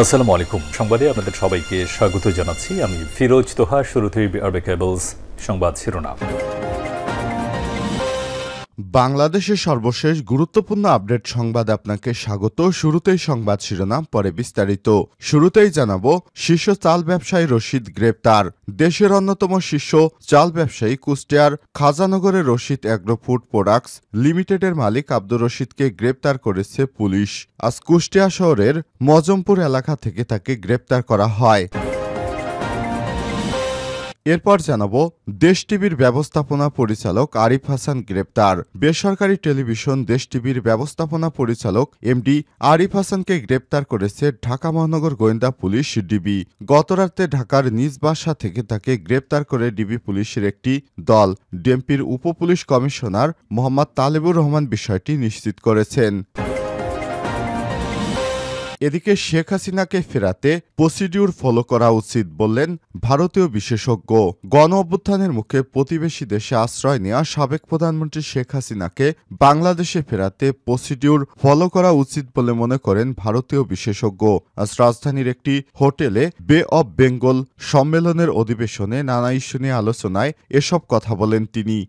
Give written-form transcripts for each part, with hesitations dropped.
আসসালামু আলাইকুম। সংবাদে আপনাদের সবাইকে স্বাগত জানাচ্ছি। আমি ফিরোজ তোহা। শুরুতেই আরবে কেবলস সংবাদ শিরোনাম। বাংলাদেশের সর্বশেষ গুরুত্বপূর্ণ আপডেট সংবাদ আপনাকে স্বাগত। শুরুতেই সংবাদ শিরোনাম, পরে বিস্তারিত। শুরুতেই জানাবো, শীর্ষ চাল ব্যবসায়ী রশিদ গ্রেপ্তার। দেশের অন্যতম শীর্ষ চাল ব্যবসায়ী কুষ্টিয়ার খাজানগরের রশিদ অ্যাগ্রো ফুড প্রোডাক্টস লিমিটেডের মালিক আব্দুর রশিদকে গ্রেপ্তার করেছে পুলিশ। আজ কুষ্টিয়া শহরের মজমপুর এলাকা থেকে তাকে গ্রেপ্তার করা হয়। এরপর জানাবো, দেশ টিভির ব্যবস্থাপনা পরিচালক আরিফ হাসান গ্রেপ্তার। বেসরকারি টেলিভিশন দেশ টিভির ব্যবস্থাপনা পরিচালক এমডি আরিফ হাসানকে গ্রেপ্তার করেছে ঢাকা মহানগর গোয়েন্দা পুলিশ ডিবি। গতরাতে ঢাকার নিজ বাসা থেকে তাকে গ্রেপ্তার করে ডিবি পুলিশের একটি দল। ডিএমপির উপপুলিশ কমিশনার মোহাম্মদ তালেবুর রহমান বিষয়টি নিশ্চিত করেছেন। এদিকে শেখ হাসিনাকে ফেরাতে প্রসিডিউর ফলো করা উচিত বললেন ভারতীয় বিশেষজ্ঞ। গণ অভ্যুত্থানের মুখে প্রতিবেশী দেশে আশ্রয় নেওয়া সাবেক প্রধানমন্ত্রী শেখ হাসিনাকে বাংলাদেশে ফেরাতে প্রসিডিউর ফলো করা উচিত বলে মনে করেন ভারতীয় বিশেষজ্ঞ। আজ রাজধানীর একটি হোটেলে বে অব বেঙ্গল সম্মেলনের অধিবেশনে নানা ইস্যু নিয়ে আলোচনায় এসব কথা বলেন তিনি।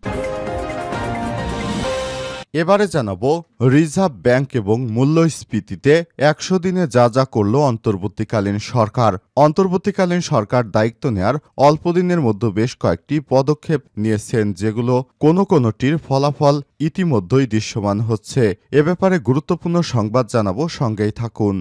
এবারে জানাবো, রিজার্ভ ব্যাংক এবং মূল্যস্ফীতিতে ১০০ দিনে যা যা করল অন্তর্বর্তীকালীন সরকার। অন্তর্বর্তীকালীন সরকার দায়িত্ব নেয়ার অল্প দিনের মধ্যে বেশ কয়েকটি পদক্ষেপ নিয়েছেন, যেগুলো কোনোটির ফলাফল ইতিমধ্যেই দৃশ্যমান হচ্ছে। এ ব্যাপারে গুরুত্বপূর্ণ সংবাদ জানাবো, সঙ্গেই থাকুন।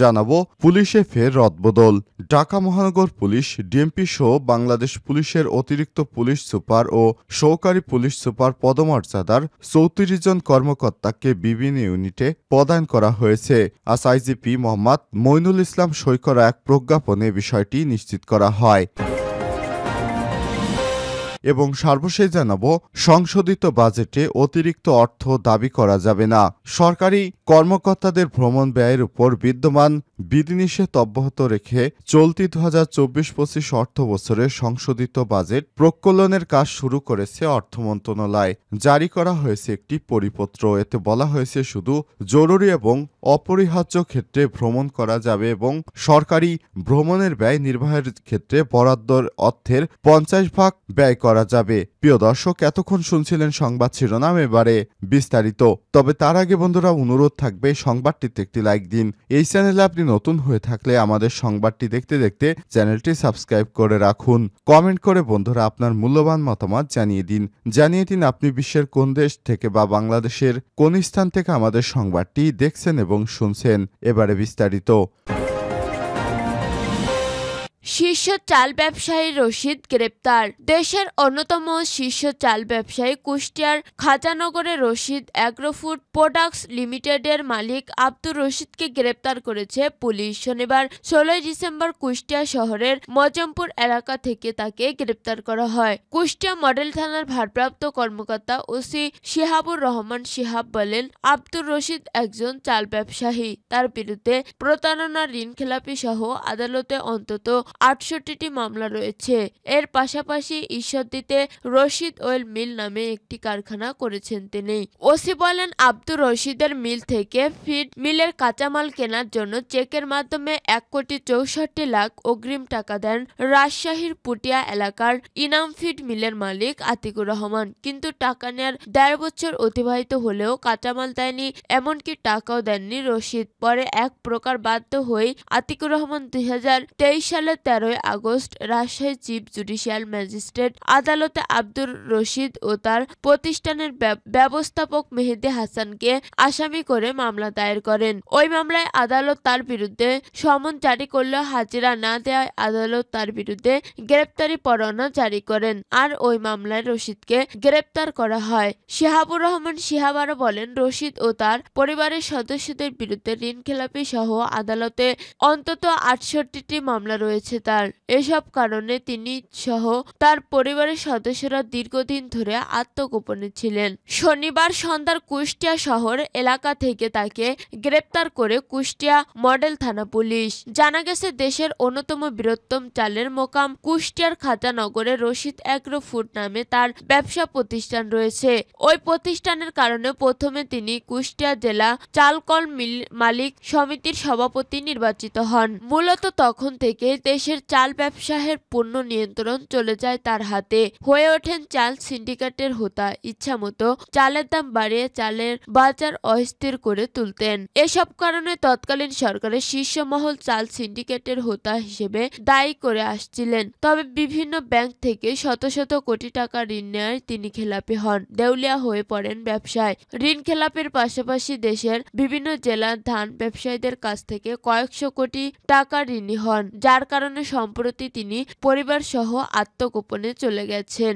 জানাবো, পুলিশে ফের রদবদল। ঢাকা মহানগর পুলিশ, ডিএমপি সহ বাংলাদেশ পুলিশের অতিরিক্ত পুলিশ সুপার ও সহকারী পুলিশ সুপার পদমর্যাদার ৩৪ জন কর্মকর্তাকে বিভিন্ন ইউনিটে পদায়ন করা হয়েছে। আজ আইজিপি মোহাম্মদ মইনুল ইসলাম সই করা এক প্রজ্ঞাপনে বিষয়টি নিশ্চিত করা হয়। এবং সর্বশেষ জানাবো, সংশোধিত বাজেটে অতিরিক্ত অর্থ দাবি করা যাবে না। সরকারি কর্মকর্তাদের ভ্রমণ ব্যয়ের উপর বিদ্যমান বিধিনিষেধ অব্যাহত রেখে চলতি ২০২৪-২৫ অর্থ বছরের সংশোধিত বাজেট প্রক্কলনের কাজ শুরু করেছে অর্থ মন্ত্রণালয়। জারি করা হয়েছে একটি পরিপত্র। এতে বলা হয়েছে, শুধু জরুরি এবং অপরিহার্য ক্ষেত্রে ভ্রমণ করা যাবে এবং সরকারি ভ্রমণের ব্যয় নির্বাহের ক্ষেত্রে বরাদ্দ অর্থের ৫০% ব্যয় করা যাবে। প্রিয় দর্শক, এতক্ষণ শুনছিলেন সংবাদ শিরোনাম, এবারে বিস্তারিত। তবে তার আগে বন্ধুরা, অনুরোধ থাকবে সংবাদটিতে একটি লাইক দিন। এই চ্যানেলে আপনি নতুন হয়ে থাকলে আমাদের সংবাদটি দেখতে দেখতে চ্যানেলটি সাবস্ক্রাইব করে রাখুন। কমেন্ট করে বন্ধুরা আপনার মূল্যবান মতামত জানিয়ে দিন আপনি বিশ্বের কোন দেশ থেকে বা বাংলাদেশের কোন স্থান থেকে আমাদের সংবাদটি দেখছেন এবং শুনছেন। এবারে বিস্তারিত। শীর্ষ চাল ব্যবসায়ী রশিদ গ্রেপ্তার। দেশের অন্যতম শীর্ষ চাল ব্যবসায়ী কুষ্টিয়ার খাজানগরের রশিদ অ্যাগ্রো ফুড প্রোডাক্টস লিমিটেডের মালিক আব্দুর রশিদকে গ্রেপ্তার করেছে পুলিশ। শনিবার ১৬ ডিসেম্বর কুষ্টিয়া শহরের মজমপুর এলাকা থেকে তাকে গ্রেপ্তার করা হয়। কুষ্টিয়া মডেল থানার ভারপ্রাপ্ত কর্মকর্তা ওসি শিহাবুর রহমান শিহাব বলেন, আব্দুর রশিদ একজন চাল ব্যবসায়ী। তার বিরুদ্ধে প্রতারণা, ঋণখেলাপি সহ আদালতে অন্তত ৬৮টি মামলা রয়েছে। এর পাশাপাশি ঈশ্বরদীতে রশিদ অয়েল মিল নামে একটি কারখানা করেছেন তিনি। ওসি বলেন, আব্দুর রশিদের মিল থেকে ফিড মিলের কাঁচামাল কেনার জন্য চেকের মাধ্যমে ১,৬৪,০০,০০০ অগ্রিম টাকা দেন রাজশাহীর পুটিয়া এলাকার ইনাম ফিড মিলের মালিক আতিকুর রহমান। কিন্তু টাকা নেয়ার ১.৫ বছর অতিবাহিত হলেও কাঁচামাল দেয়নি, এমনকি টাকাও দেননি রশিদ। পরে এক প্রকার বাধ্য হয়ে আতিকুর রহমান ২০২৩ সালের ১৩ August Rajshahi chief judicial magistrate আদালতে আব্দুর রশিদ ও তার প্রতিষ্ঠানের ব্যবস্থাপক মেহেদী হাসানকে আসামি করে মামলা দায়ের করেন। ওই মামলায় আদালত তার বিরুদ্ধে সমন জারি করলেও হাজিরা না দেওয়ায় আদালত তার বিরুদ্ধে গ্রেপ্তারি পরোয়ানা জারি করেন। আর ওই মামলায় রশিদকে গ্রেপ্তার করা হয়। শিহাবুর রহমান শিহাব আরও বলেন, রশিদ ও তার পরিবারের সদস্যদের বিরুদ্ধে ঋণখেলাপি সহ আদালতে অন্তত ৬৮টি মামলা রয়েছে রয়েছে তার। এসব কারণে তিনি সহ তার পরিবারের সদস্যরা দীর্ঘদিন ধরে আত্মগোপনে ছিলেন। শনিবার সন্ধ্যার কুষ্টিয়া শহর এলাকা থেকে তাকে গ্রেপ্তার করে কুষ্টিয়া মডেল থানা পুলিশ। জানা গেছে, দেশের অন্যতম বৃহত্তম চালের মোকাম কুষ্টিয়ার খাজানগরে রশিদ এগ্রো ফুড নামে তার ব্যবসা প্রতিষ্ঠান রয়েছে। ওই প্রতিষ্ঠানের কারণে প্রথমে তিনি কুষ্টিয়া জেলা চাল কল মালিক সমিতির সভাপতি নির্বাচিত হন। মূলত তখন থেকে দেশের চাল ব্যবসায়ের পূর্ণ নিয়ন্ত্রণ চলে যায় তার হাতে। হয়ে ওঠেন চাল সিন্ডিকেটের হোতা। ইচ্ছামতো চালের দাম বাড়িয়ে চালের বাজার অস্থির করে তুলতেন। এসব কারণে তৎকালীন সরকারের শীর্ষ মহল চাল সিন্ডিকেটের হোতা হিসেবে দায়ী করে আসছিলেন। তবে বিভিন্ন ব্যাংক থেকে শত শত কোটি টাকা ঋণ নেয় তিনি খেলাপি হন। দেউলিয়া হয়ে পড়েন ব্যবসায়। ঋণ খেলাপের পাশাপাশি দেশের বিভিন্ন জেলার ধান ব্যবসায়ীদের কাছ থেকে কয়েকশো কোটি টাকা ঋণী হন, যার কারণে সম্প্রতি তিনি পরিবার সহ আত্মগোপনে চলে গেছেন।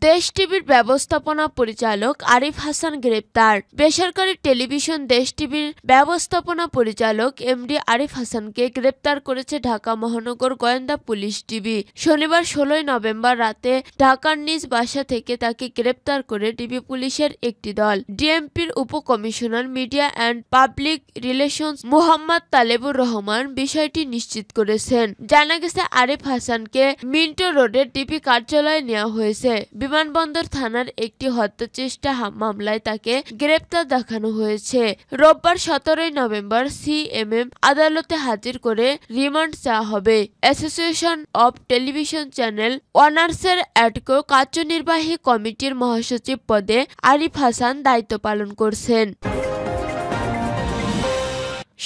দেশ টিভির ব্যবস্থাপনা পরিচালক আরিফ হাসান গ্রেপ্তার। বেসরকারি টেলিভিশন দেশ টিভির ব্যবস্থাপনা পরিচালক এমডি আরিফ হাসানকে গ্রেপ্তার করেছে ঢাকা মহানগর গোয়েন্দা পুলিশ টিভি। শনিবার 16 নভেম্বর রাতে ঢাকার নিজ বাসা থেকে তাকে গ্রেপ্তার করে টিভি পুলিশের একটি দল। ডিএমপির উপকমিশনার media and public relations Muhammad Talebur Rahman বিষয়টি নিশ্চিত করেছেন। জানা গেছে, আরিফ হাসানকে মিন্টো রোডের টিভি কার্যালয়ে নেওয়া হয়েছে। বিমানবন্দর থানার একটি হত্যাচেষ্টা মামলায় তাকে গ্রেপ্তার দেখানো হয়েছে। রোববার 17 নভেম্বর সিএমএম আদালতে হাজির করে রিমান্ড চাওয়া হবে। অ্যাসোসিয়েশন অব টেলিভিশন চ্যানেল ওনার্সের অ্যাডকো কার্যনির্বাহী কমিটির মহাসচিব পদে আরিফ হাসান দায়িত্ব পালন করছেন।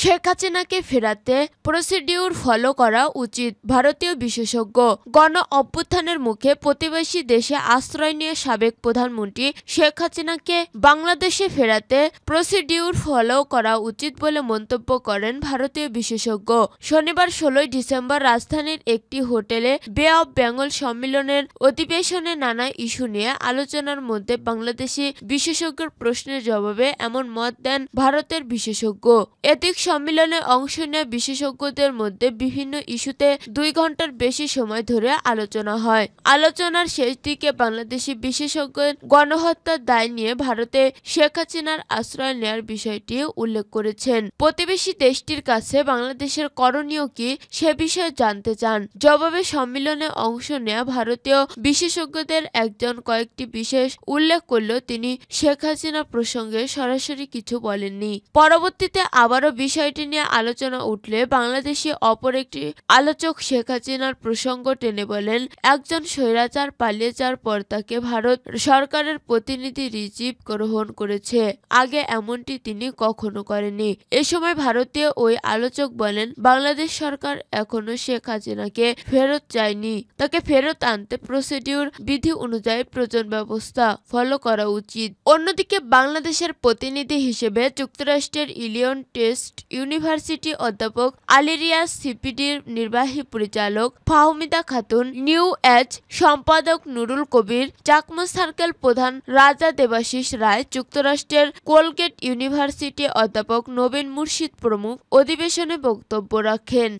শেখ হাসিনাকে ফেরাতে প্রসিডিউর ফলো করা উচিত, ভারতীয় বিশেষজ্ঞ। গণ অভ্যুত্থানের মুখে প্রতিবেশী দেশে আশ্রয় নিয়ে সাবেক প্রধানমন্ত্রী শেখ হাসিনাকে বাংলাদেশে ফেরাতে প্রসিডিউর ফলো করা উচিত বলে মন্তব্য করেন ভারতীয় বিশেষজ্ঞ। শনিবার 16 ডিসেম্বর রাজধানীর একটি হোটেলে বে অব বেঙ্গল সম্মেলনের অধিবেশনে নানা ইস্যু নিয়ে আলোচনার মধ্যে বাংলাদেশি বিশেষজ্ঞের প্রশ্নের জবাবে এমন মত দেন ভারতের বিশেষজ্ঞ। এদিক সম্মেলনে অংশ নেওয়া বিশেষজ্ঞদের মধ্যে বিভিন্ন ইস্যুতে 2 ঘন্টার বেশি সময় ধরে আলোচনা হয়। আলোচনার শেষ দিকে বাংলাদেশি বিশেষজ্ঞের গণহত্যার দায় নিয়ে ভারতে শেখ হাসিনার আশ্রয় নেওয়ার বিষয়টি উল্লেখ করেছেন। প্রতিবেশী দেশটির কাছে বাংলাদেশের করণীয় কি সে বিষয়ে জানতে চান। জবাবে সম্মেলনে অংশ নেওয়া ভারতীয় বিশেষজ্ঞদের একজন কয়েকটি বিশেষ উল্লেখ করলেও তিনি শেখ হাসিনা প্রসঙ্গে সরাসরি কিছু বলেননি। পরবর্তীতে আবারও বিষয়টি নিয়ে আলোচনা উঠলে বাংলাদেশি অপর একটি আলোচক শেখ হাসিনার প্রসঙ্গ টেনে বলেন, একজন স্বৈরাচার পালিয়ে যাওয়ার পর তাকে ভারত সরকারের প্রতিনিধি রিসিভ গ্রহণ করেছে। আগে এমনটি তিনি কখনো করেনি। এ সময় ভারতীয় ওই আলোচক বলেন, বাংলাদেশ সরকার এখনো শেখ হাসিনাকে ফেরত চায়নি। তাকে ফেরত আনতে প্রসিডিউর বিধি অনুযায়ী প্রয়োজন ব্যবস্থা ফলো করা উচিত। অন্যদিকে বাংলাদেশের প্রতিনিধি হিসেবে যুক্তরাষ্ট্রের ইলিয়ন টেস্ট ইউনিভার্সিটি অধ্যাপক আলিরিয়াস সিপিডির নির্বাহী পরিচালক ফাহমিদা খাতুন, নিউ এজ সম্পাদক নুরুল কবির, চাকমা সার্কেল প্রধান রাজা দেবাশিস রায়, যুক্তরাষ্ট্রের কোলগেট ইউনিভার্সিটি অধ্যাপক নবীন মুর্শিদ প্রমুখ অধিবেশনে বক্তব্য রাখেন।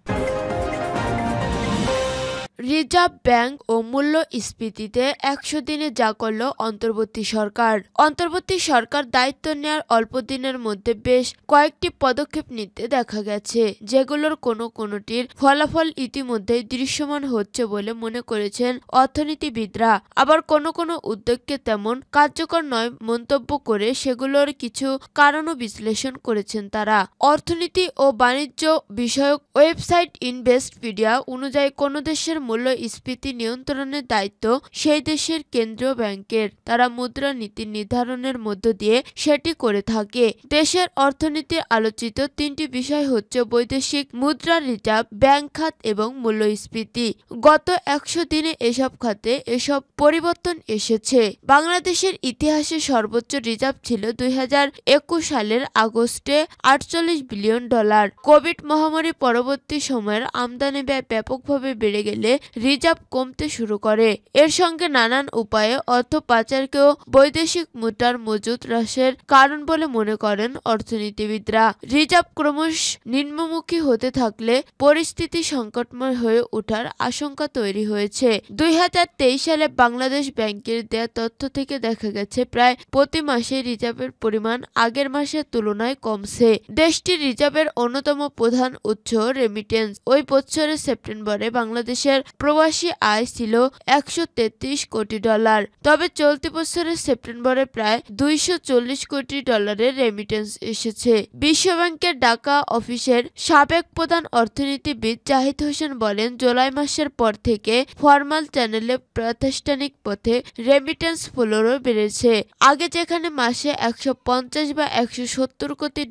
রিজার্ভ ব্যাংক ও মূল্যস্ফীতিতে 100 দিনে যা করল অন্তর্বর্তী সরকার। অন্তর্বর্তী সরকার দায়িত্ব নেওয়ার অল্প দিনের মধ্যে বেশ কয়েকটি পদক্ষেপ নিতে দেখা গেছে, যেগুলোর কোনোটির ফলাফল ইতিমধ্যেই দৃশ্যমান হচ্ছে বলে মনে করেছেন অর্থনীতিবিদরা। আবার কোনো উদ্যোগকে তেমন কার্যকর নয় মন্তব্য করে সেগুলোর কিছু কারণও বিশ্লেষণ করেছেন তারা। অর্থনীতি ও বাণিজ্য বিষয়ক ওয়েবসাইট ইনভেস্টপিডিয়া অনুযায়ী কোনো দেশের মূল্যস্ফীতি নিয়ন্ত্রণের দায়িত্ব সেই দেশের কেন্দ্রীয় ব্যাংকের। তারা মুদ্রানীতি নির্ধারণের মধ্য দিয়ে সেটি করে থাকে। দেশের অর্থনীতির আলোচিত 3টি বিষয় হচ্ছে বৈদেশিক মুদ্রা, রিজার্ভ ব্যাংক খাত এবং মূল্যস্ফীতি। গত 100 দিনে এসব খাতে এসব পরিবর্তন এসেছে। বাংলাদেশের ইতিহাসে সর্বোচ্চ রিজার্ভ ছিল 2021 সালের আগস্টে $48 বিলিয়ন। কোভিড মহামারী পরবর্তী সময়ের আমদানি ব্যয় ব্যাপকভাবে বেড়ে গেলে রিজার্ভ কমতে শুরু করে। এর সঙ্গে নানান উপায়ে অর্থ পাচারকেও বৈদেশিক মুদ্রার মজুত হ্রাসের কারণ বলে মনে করেন অর্থনীতিবিদরা। রিজার্ভ ক্রমশ নিম্নমুখী হতে থাকলে পরিস্থিতি সংকটময় হয়ে ওঠার আশঙ্কা তৈরি হয়েছে। 2023 সালে বাংলাদেশ ব্যাংকের দেয়া তথ্য থেকে দেখা গেছে প্রায় প্রতি মাসে রিজার্ভের পরিমাণ আগের মাসের তুলনায় কমছে। দেশটির রিজার্ভের অন্যতম প্রধান উৎস রেমিটেন্স। ওই বছরের সেপ্টেম্বরে বাংলাদেশের প্রবাসী আয় ছিল $133 কোটি। তবে চলতি বছরের সেপ্টেম্বরে প্রায় $240 কোটি রেমিটেন্স এসেছে। বিশ্বব্যাংকের ঢাকা অফিসের সাবেক প্রধান অর্থনীতিবিদ জাহিদ হোসেন বলেন, জুলাই মাসের পর থেকে ফরমাল চ্যানেলে প্রাতিষ্ঠানিক পথে রেমিটেন্স ফ্লোও বেড়েছে। আগে যেখানে মাসে 150 বা 170 কোটি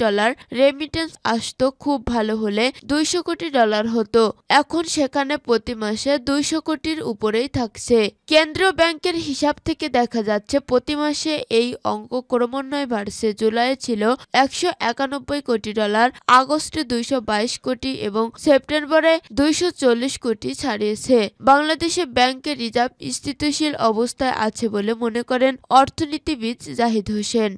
রেমিটেন্স আসতো, খুব ভালো হলে $200 কোটি হতো। এখন সেখানে প্রতি মাসে 200 কোটির উপরেই থাকছে। কেন্দ্রীয় ব্যাংকের হিসাব থেকে দেখা যাচ্ছে প্রতি মাসে এই অঙ্ক ক্রমান্বয়ে বাড়ছে। জুলাইয়ে ছিল $191 কোটি, আগস্টে 222 কোটি এবং সেপ্টেম্বরে 240 কোটি ছাড়িয়েছে। বাংলাদেশে ব্যাংকের রিজার্ভ স্থিতিশীল অবস্থায় আছে বলে মনে করেন অর্থনীতিবিদ জাহিদ হোসেন।